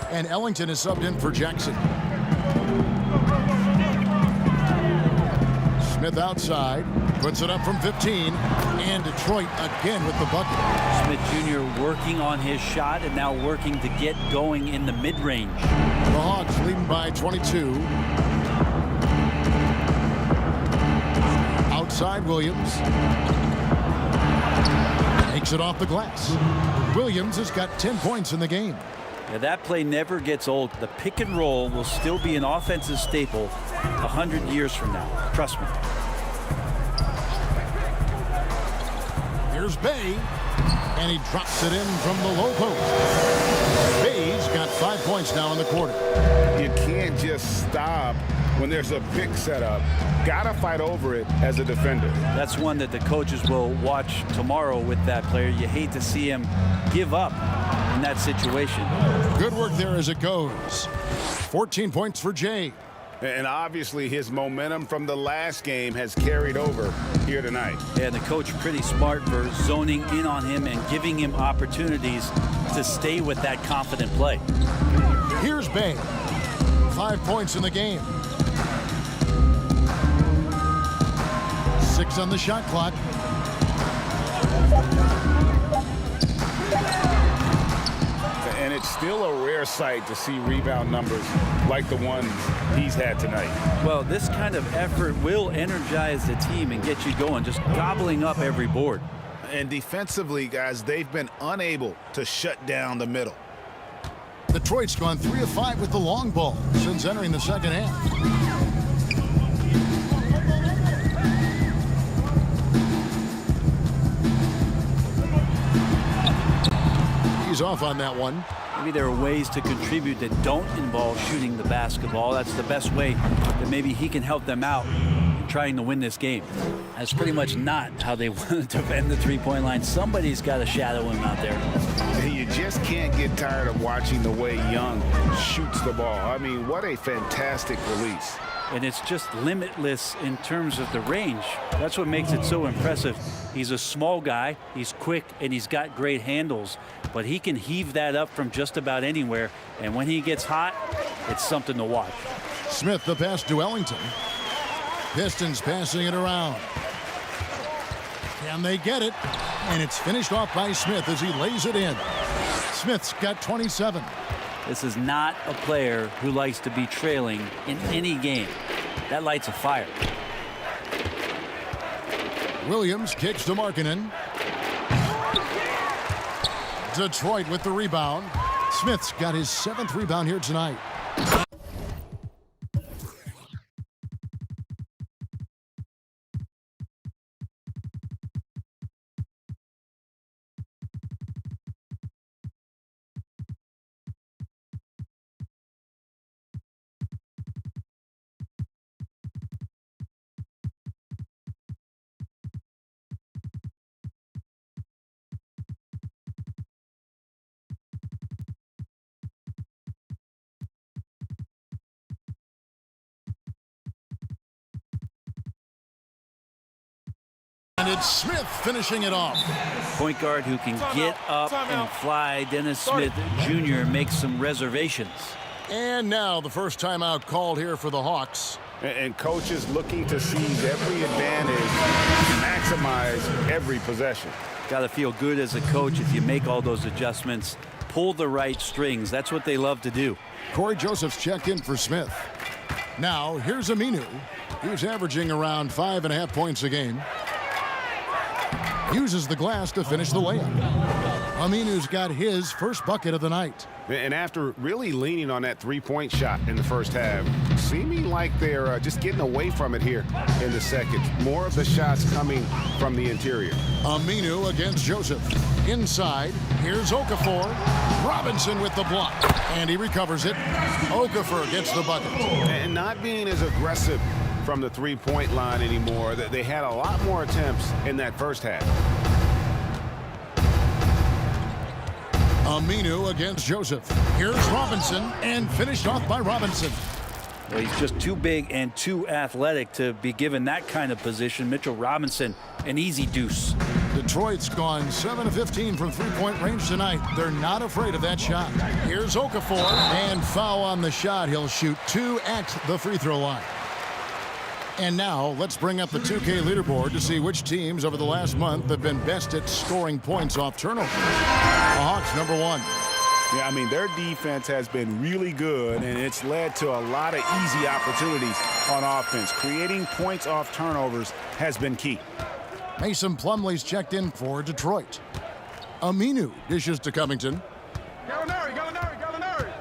And Ellington is subbed in for Jackson. Smith outside, puts it up from 15, and Detroit again with the bucket. Smith Jr. working on his shot and now working to get going in the mid-range. The Hawks leading by 22. Outside Williams. Takes it off the glass. Williams has got 10 points in the game. Yeah, that play never gets old. The pick and roll will still be an offensive staple 100 years from now. Trust me. Here's Bay, and he drops it in from the low post. Bay's got 5 points now in the quarter. You can't just stop when there's a pick set up. Gotta fight over it as a defender. That's one that the coaches will watch tomorrow with that player. You hate to see him give up in that situation. Good work there as it goes. 14 points for Jay. And obviously his momentum from the last game has carried over here tonight. And the coach pretty smart for zoning in on him and giving him opportunities to stay with that confident play. Here's Bay. 5 points in the game. 6 on the shot clock. And it's still a rare sight to see rebound numbers like the ones he's had tonight. Well, this kind of effort will energize the team and get you going, just gobbling up every board. And defensively, guys, they've been unable to shut down the middle. Detroit's gone 3 of 5 with the long ball since entering the second half. He's off on that one. Maybe there are ways to contribute that don't involve shooting the basketball. That's the best way that maybe he can help them out in trying to win this game. That's pretty much not how they want to defend the three-point line. Somebody's got to shadow him out there. You just can't get tired of watching the way Young shoots the ball. I mean, what a fantastic release. And it's just limitless in terms of the range. That's what makes it so impressive. He's a small guy, he's quick, and he's got great handles. But he can heave that up from just about anywhere. And when he gets hot, it's something to watch. Smith the pass to Ellington. Pistons passing it around. Can they get it? And it's finished off by Smith as he lays it in. Smith's got 27. This is not a player who likes to be trailing in any game. That lights a fire. Williams kicks to Markkanen. Detroit with the rebound. Smith's got his 7th rebound here tonight. And it's Smith finishing it off. Point guard who can get up and fly. Dennis Smith Jr. makes some reservations. And now the first timeout called here for the Hawks. And coaches looking to seize every advantage, maximize every possession. Got to feel good as a coach if you make all those adjustments. Pull the right strings. That's what they love to do. Corey Joseph's checked in for Smith. Now here's Aminu. He's averaging around 5.5 points a game. Uses the glass to finish the layup. Aminu's got his first bucket of the night. And after really leaning on that three-point shot in the first half, seeming like they're just getting away from it here in the second. More of the shots coming from the interior. Aminu against Joseph. Inside, here's Okafor. Robinson with the block. And he recovers it. Okafor gets the bucket. And not being as aggressive from the three-point line anymore. They had a lot more attempts in that first half. Aminu against Joseph. Here's Robinson, and finished off by Robinson. Well, he's just too big and too athletic to be given that kind of position. Mitchell Robinson, an easy deuce. Detroit's gone 7 of 15 from three-point range tonight. They're not afraid of that shot. Here's Okafor, and foul on the shot. He'll shoot 2 at the free throw line. And now let's bring up the 2K leaderboard to see which teams over the last month have been best at scoring points off turnover. The Hawks #1. Yeah, I mean, their defense has been really good, and it's led to a lot of easy opportunities on offense. Creating points off turnovers has been key. Mason Plumlee's checked in for Detroit. Aminu dishes to Covington. Gallinari.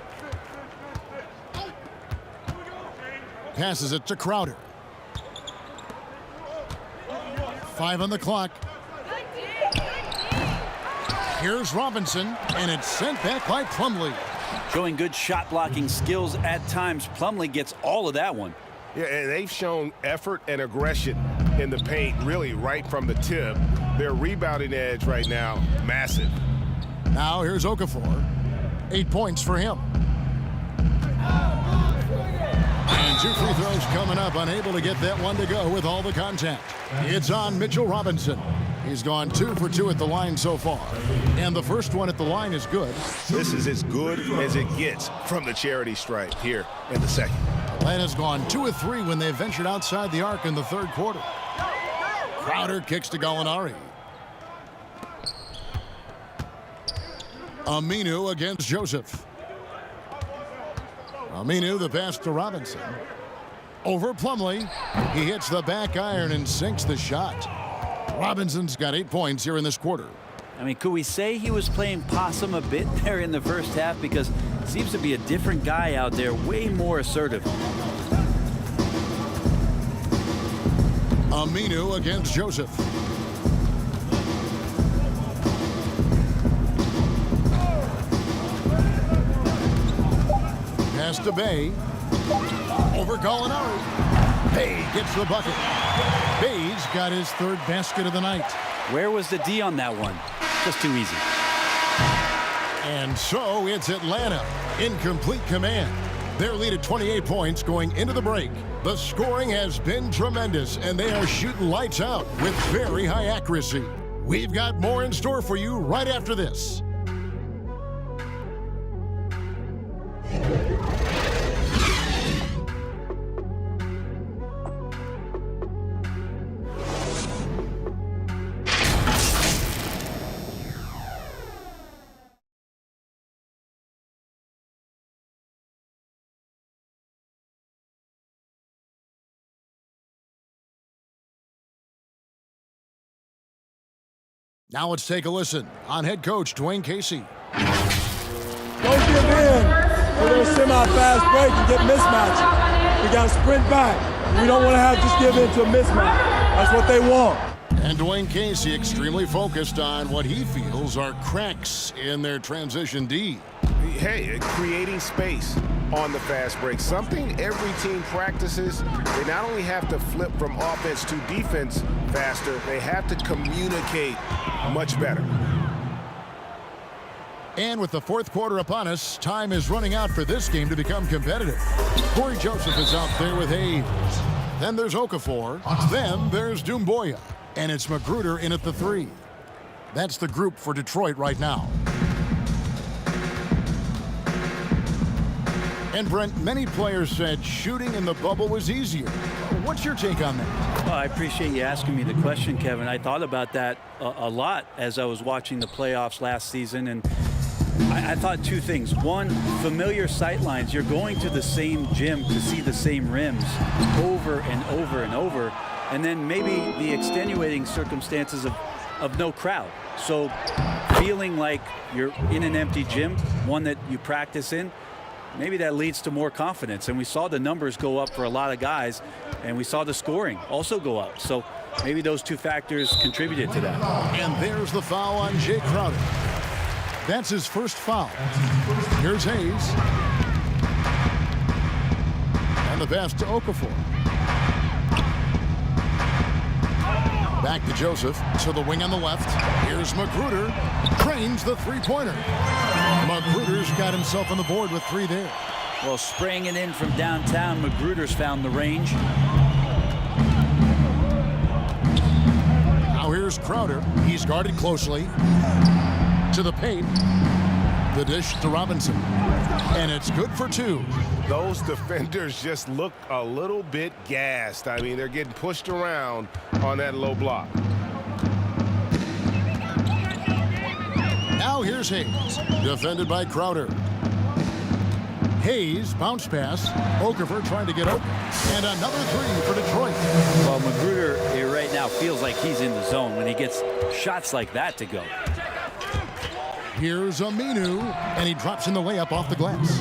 Passes it to Crowder. 5 on the clock. Here's Robinson, and it's sent back by Plumlee. Showing good shot blocking skills at times. Plumlee gets all of that one. Yeah, and they've shown effort and aggression in the paint, really right from the tip. Their rebounding edge right now, massive. Now here's Okafor. 8 points for him. And 2 free throws coming up, unable to get that one to go with all the contact. It's on Mitchell Robinson. He's gone 2 for 2 at the line so far. And the first one at the line is good. This is as good as it gets from the charity stripe here in the second. Atlanta's gone 2 of 3 when they ventured outside the arc in the third quarter. Crowder kicks to Gallinari. Aminu against Joseph. Aminu, the pass to Robinson. Over Plumlee. He hits the back iron and sinks the shot. Robinson's got 8 points here in this quarter. I mean, could we say he was playing possum a bit there in the first half? Because it seems to be a different guy out there, way more assertive. Aminu against Joseph. Pass to Bay. Over Gallinari. Bay gets the bucket. Bay's got his 3rd basket of the night. Where was the D on that one? Just too easy. And so it's Atlanta in complete command. Their lead at 28 points going into the break. The scoring has been tremendous, and they are shooting lights out with very high accuracy. We've got more in store for you right after this. Now let's take a listen on head coach Dwayne Casey. Don't give in for those semi-fast break and get mismatches. We got to sprint back. We don't want to have just give in to a mismatch. That's what they want. And Dwayne Casey extremely focused on what he feels are cracks in their transition D. Hey, creating space on the fast break. Something every team practices. They not only have to flip from offense to defense faster, they have to communicate much better. And with the 4th quarter upon us, time is running out for this game to become competitive. Corey Joseph is out there with Hayes. Then there's Okafor. Then there's Doumbouya. And it's Magruder in at the 3. That's the group for Detroit right now. And Brent, many players said shooting in the bubble was easier. What's your take on that? Well, I appreciate you asking me the question, Kevin. I thought about that a lot as I was watching the playoffs last season, and I thought 2 things. One, familiar sight lines. You're going to the same gym to see the same rims over and over and over, and then maybe the extenuating circumstances of no crowd. So feeling like you're in an empty gym, one that you practice in, maybe that leads to more confidence. And we saw the numbers go up for a lot of guys, and we saw the scoring also go up. So maybe those 2 factors contributed to that. And there's the foul on Jay Crowder. That's his first foul. Here's Hayes. And the pass to Okafor. Back to Joseph, to the wing on the left. Here's Magruder, trains the 3-pointer. Magruder's got himself on the board with 3 there. Well, spraying it in from downtown, Magruder's found the range. Now here's Here's Crowder. He's guarded closely. To the paint. The dish to Robinson. And it's good for 2. Those defenders just look a little bit gassed. I mean, they're getting pushed around on that low block. Now here's Hayes. Defended by Crowder. Hayes, bounce pass. Okafor trying to get open. And another 3 for Detroit. Well, Magruder right now feels like he's in the zone when he gets shots like that to go. Here's Aminu, and he drops in the layup off the glass.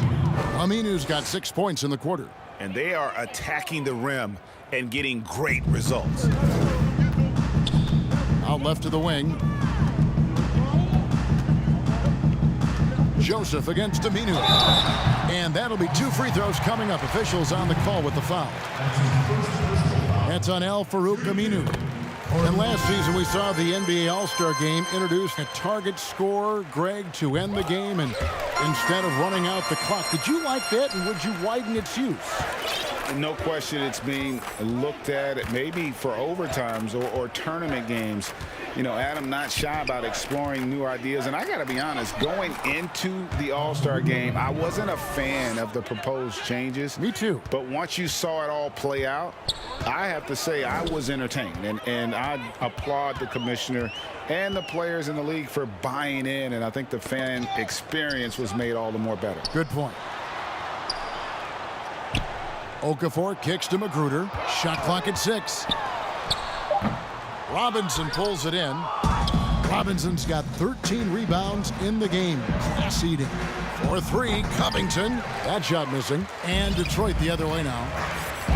Aminu's got 6 points in the quarter. And they are attacking the rim and getting great results. Out left to the wing. Joseph against Aminu. And that'll be 2 free throws coming up. Officials on the call with the foul. That's on Al-Farouq Aminu. And last season we saw the NBA All-Star Game introduce a target scorer, Greg, to end the game and instead of running out the clock. Did you like that, and would you widen its use? No question it's being looked at maybe for overtimes or tournament games. You know, Adam not shy about exploring new ideas. And I got to be honest, going into the All-Star game, I wasn't a fan of the proposed changes. Me too. But once you saw it all play out, I have to say I was entertained. And I applaud the commissioner and the players in the league for buying in. And I think the fan experience was made all the more better. Good point. Okafor kicks to Magruder. Shot clock at 6. Robinson pulls it in. Robinson's got 13 rebounds in the game. Class eating. For 3, Covington. That shot missing. And Detroit the other way now.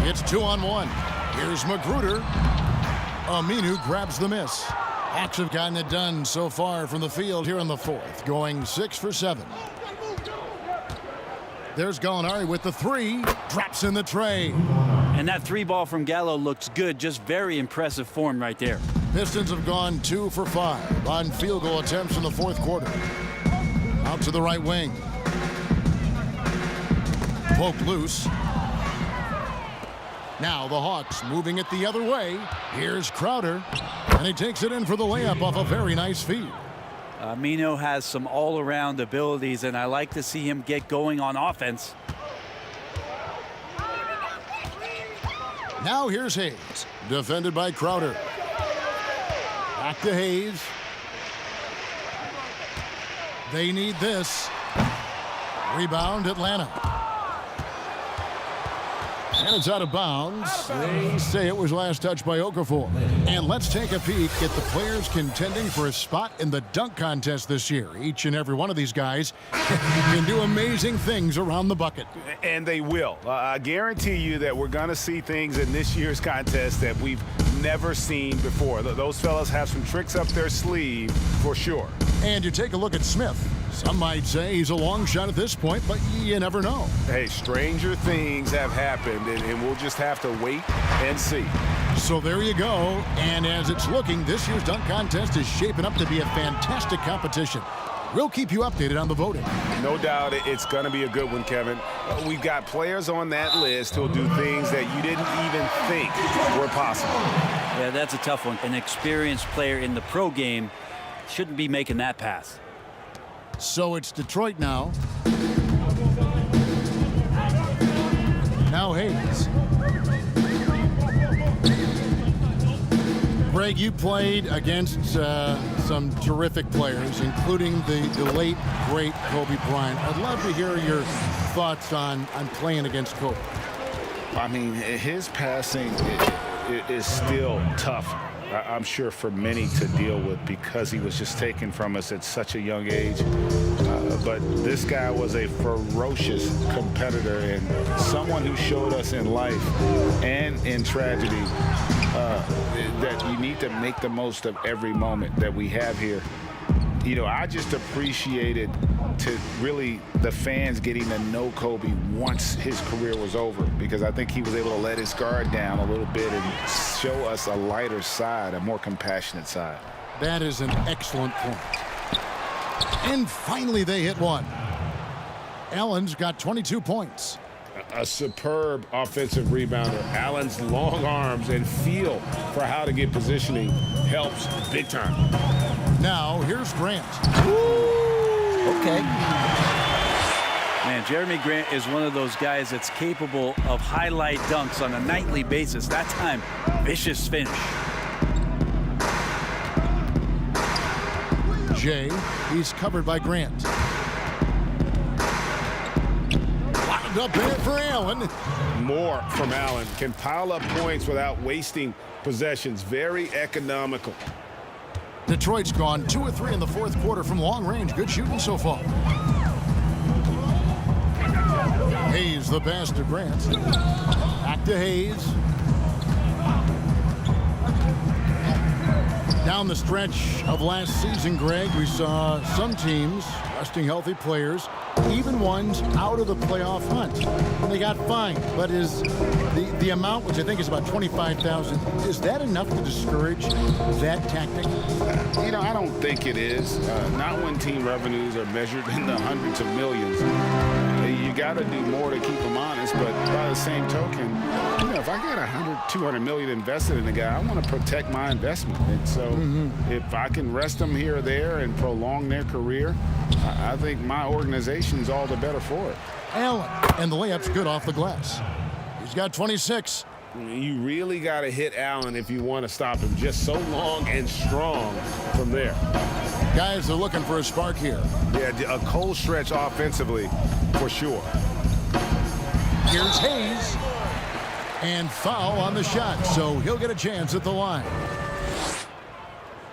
It's 2-on-1. Here's Magruder. Aminu grabs the miss. Hawks have gotten it done so far from the field here in the 4th. Going 6 for 7. There's Gallinari with the 3. Drops in the tray. And that 3 ball from Gallo looks good. Just very impressive form right there. Pistons have gone 2 for 5 on field goal attempts in the 4th quarter. Out to the right wing. Poked loose. Now the Hawks moving it the other way. Here's Crowder. And he takes it in for the layup off a very nice feed. Aminu has some all-around abilities, and I like to see him get going on offense. Now here's Hayes, defended by Crowder. Back to Hayes. They need this. Rebound, Atlanta. And it's out of bounds. They say it was last touched by Okafor. And let's take a peek at the players contending for a spot in the dunk contest this year. Each and every one of these guys can do amazing things around the bucket. And they will. I guarantee you that we're going to see things in this year's contest that we've never seen before. Those fellas have some tricks up their sleeve for sure. And you take a look at Smith. Some might say he's a long shot at this point, but you never know. Hey, stranger things have happened, and we'll just have to wait and see. So there you go. And as it's looking, this year's dunk contest is shaping up to be a fantastic competition. We'll keep you updated on the voting. No doubt it's going to be a good one, Kevin. We've got players on that list who'll do things that you didn't even think were possible. Yeah, that's a tough one. An experienced player in the pro game shouldn't be making that pass. So it's Detroit now. Now Hayes. Greg, you played against some terrific players, including the late, great Kobe Bryant. I'd love to hear your thoughts on playing against Kobe. I mean, his passing is still tough, I'm sure, for many to deal with because he was just taken from us at such a young age. But this guy was a ferocious competitor and someone who showed us in life and in tragedy that you need to make the most of every moment that we have here. You know, I just appreciated to really the fans getting to know Kobe once his career was over, because I think he was able to let his guard down a little bit and show us a lighter side, a more compassionate side. That is an excellent point. And finally they hit one. Allen's got 22 points. A superb offensive rebounder. Allen's long arms and feel for how to get positioning helps big time. Now, here's Grant. Okay. Man, Jeremy Grant is one of those guys that's capable of highlight dunks on a nightly basis. That time, vicious finish. Jay, he's covered by Grant. Locked up there for Allen. More from Allen. Can pile up points without wasting possessions. Very economical. Detroit's gone 2 of 3 in the fourth quarter from long range. Good shooting so far. Hayes the pass to Grant. Back to Hayes. Down the stretch of last season, Greg, we saw some teams resting healthy players, even ones out of the playoff hunt. And they got fined. But is the amount, which I think is about $25,000, is that enough to discourage that tactic? You know, I don't think it is. Not when team revenues are measured in the hundreds of millions. You got to do more to keep them honest, but by the same token, you know, if I got 100, 200 million invested in a guy, I want to protect my investment. And so if I can rest them here or there and prolong their career, I think my organization's all the better for it. Allen, and the layup's good off the glass. He's got 26. You really got to hit Allen if you want to stop him. Just so long and strong from there. Guys are looking for a spark here. Yeah, a cold stretch offensively for sure. Here's Hayes. And foul on the shot, so he'll get a chance at the line.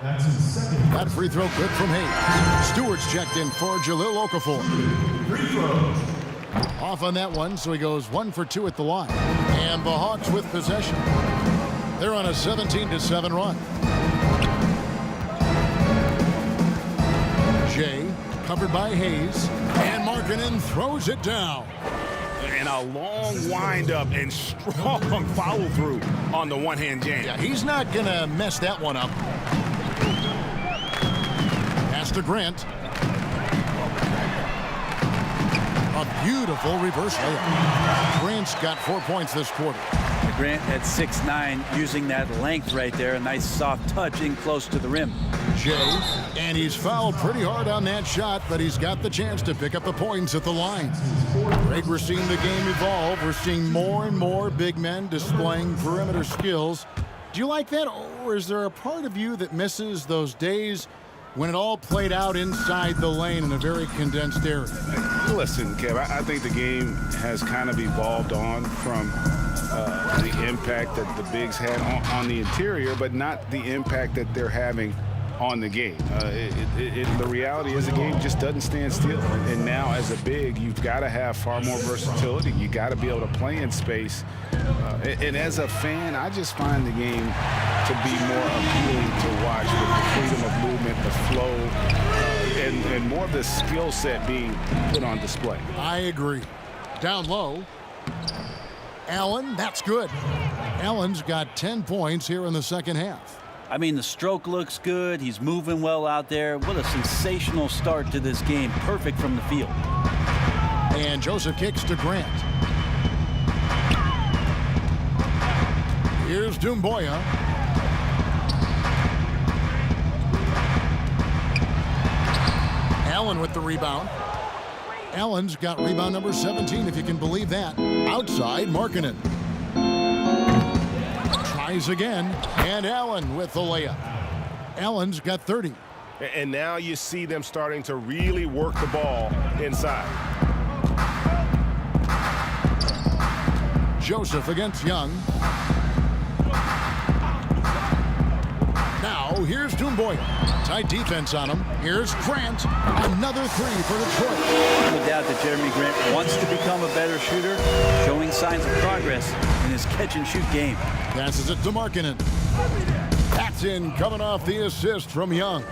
That free throw good from Hayes. Stewart's checked in for Jahlil Okafor. Off on that one, so he goes 1 for 2 at the line. And the Hawks with possession. They're on a 17-7 run. Jay covered by Hayes. And Markkanen throws it down. And a long windup and strong follow through on the one-hand jam. Yeah, he's not going to mess that one up. Pass to Grant. A beautiful reverse layup. Grant's got 4 points this quarter. Grant at 6'9", using that length right there. A nice soft touch in close to the rim. Jay, and he's fouled pretty hard on that shot, but he's got the chance to pick up the points at the line. Greg, we're seeing the game evolve. We're seeing more and more big men displaying perimeter skills. Do you like that, or is there a part of you that misses those days when it all played out inside the lane in a very condensed area? Listen, Kev, I think the game has kind of evolved on from the impact that the bigs had on the interior, but not the impact that they're having on the game. The reality is the game just doesn't stand still. And now as a big, you've got to have far more versatility. You got to be able to play in space. And as a fan, I just find the game to be more appealing to watch with the freedom of movement, the flow, and more of the skill set being put on display. I agree. Down low. Allen, that's good. Allen's got 10 points here in the second half. I mean, the stroke looks good. He's moving well out there. What a sensational start to this game. Perfect from the field. And Joseph kicks to Grant. Here's Doumbouya. Allen with the rebound. Allen's got rebound number 17, if you can believe that. Outside, Markkanen. Tries again, and Allen with the layup. Allen's got 30. And now you see them starting to really work the ball inside. Joseph against Young. Now, here's Doumbouya. Tight defense on him. Here's Grant. Another three for Detroit. No doubt that Jeremy Grant wants to become a better shooter, showing signs of progress in his catch-and-shoot game. Passes it to Markkanen. That's in, coming off the assist from Young.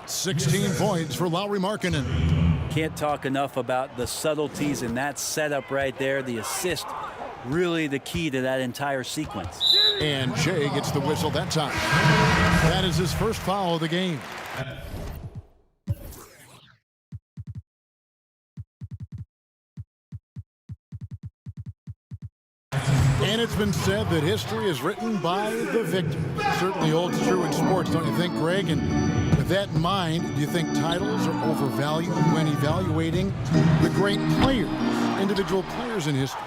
16 points for Lauri Markkanen. Can't talk enough about the subtleties in that setup right there. The assist, really the key to that entire sequence. And Jay gets the whistle that time. That is his first foul of the game. And it's been said that history is written by the victor. Certainly holds true in sports, don't you think, Greg? And with that in mind, do you think titles are overvalued when evaluating the great players, individual players in history?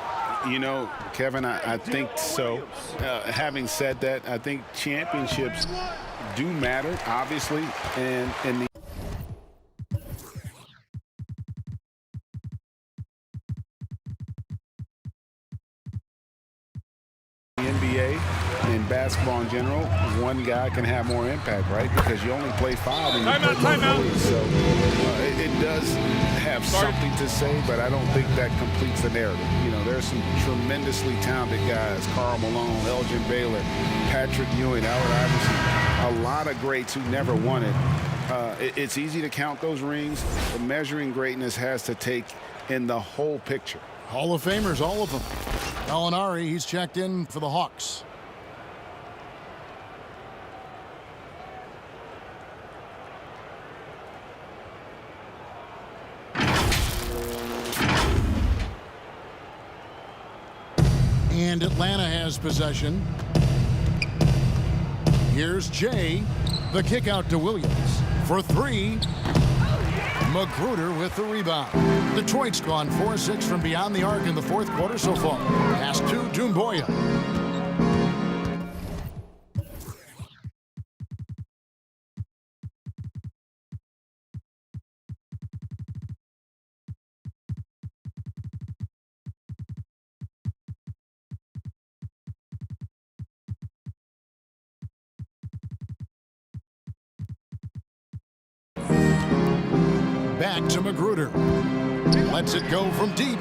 You know, Kevin, I think so. Having said that, I think championships do matter, obviously, and in the NBA and basketball in general, one guy can have more impact, right? Because you only play 5 and you play both ways. So it does have something to say, but I don't think that completes the narrative. You know, there's some tremendously talented guys: Karl Malone, Elgin Baylor, Patrick Ewing, Allen Iverson. A lot of greats who never won it. It's easy to count those rings, but measuring greatness has to take in the whole picture. Hall of Famers, all of them. Gallinari, he's checked in for the Hawks. And Atlanta has possession. Here's Jay. The kick out to Williams. For 3. Magruder with the rebound. Detroit's gone 4-6 from beyond the arc in the fourth quarter so far. Pass to Doumbouya. Back to Magruder. Lets it go from deep.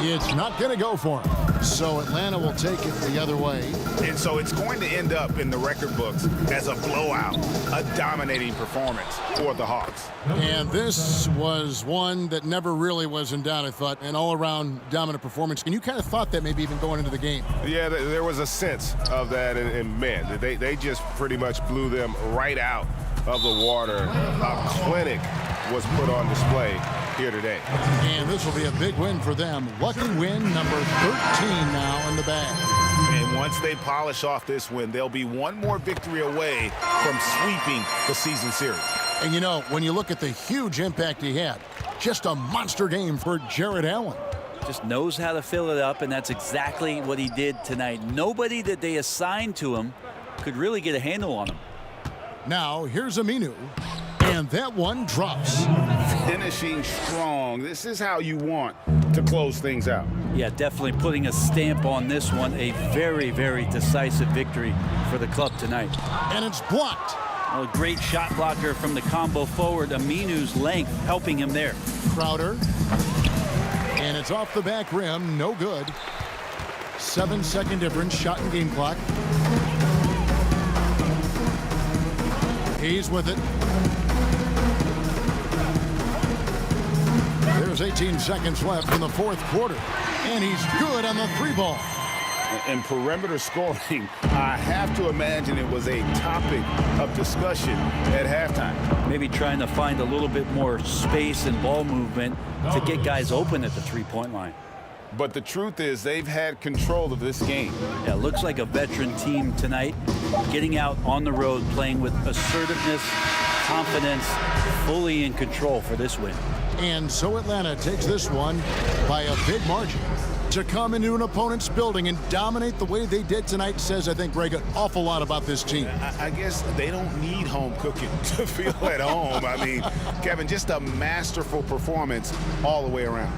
It's not going to go for him. So Atlanta will take it the other way. And so it's going to end up in the record books as a blowout, a dominating performance for the Hawks. And this was one that never really was in doubt, I thought, an all-around dominant performance. And you kind of thought that maybe even going into the game. Yeah, there was a sense of that, and man, they just pretty much blew them right out of the water. A clinic was put on display here today. And this will be a big win for them. Lucky win number 13 now in the bag. And once they polish off this win, they'll be one more victory away from sweeping the season series. And you know, when you look at the huge impact he had, just a monster game for Jared Allen. Just knows how to fill it up, and that's exactly what he did tonight. Nobody that they assigned to him could really get a handle on him. Now, here's Aminu, and that one drops. Finishing strong. This is how you want to close things out. Yeah, definitely putting a stamp on this one. A very, very decisive victory for the club tonight. And it's blocked. Well, a great shot blocker from the combo forward. Aminu's length helping him there. Crowder. And it's off the back rim. No good. 7-second difference. Shot and game clock. He's with it. There's 18 seconds left in the fourth quarter. And he's good on the 3-ball. And perimeter scoring, I have to imagine it was a topic of discussion at halftime. Maybe trying to find a little bit more space and ball movement to get guys open at the three-point line. But the truth is they've had control of this game. Yeah, looks like a veteran team tonight, getting out on the road, playing with assertiveness, confidence, fully in control for this win. And so Atlanta takes this one by a big margin. To come into an opponent's building and dominate the way they did tonight says, I think, Greg, an awful lot about this team. I guess they don't need home cooking to feel at home. I mean, Kevin, just a masterful performance all the way around.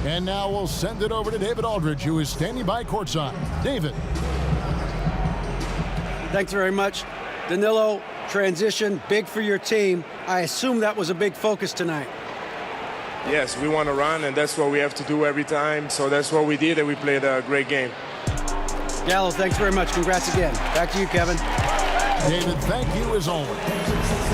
And now we'll send it over to David Aldridge, who is standing by courtside. David. Thanks very much. Danilo, transition, big for your team. I assume that was a big focus tonight. Yes, we want to run, and that's what we have to do every time. So that's what we did, and we played a great game. Gallo, thanks very much. Congrats again. Back to you, Kevin. David, thank you as always.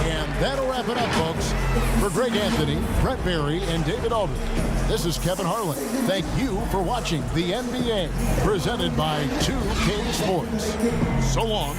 And that'll wrap it up, folks. For Greg Anthony, Brett Barry, and David Aldridge, this is Kevin Harlan. Thank you for watching the NBA, presented by 2K Sports. So long.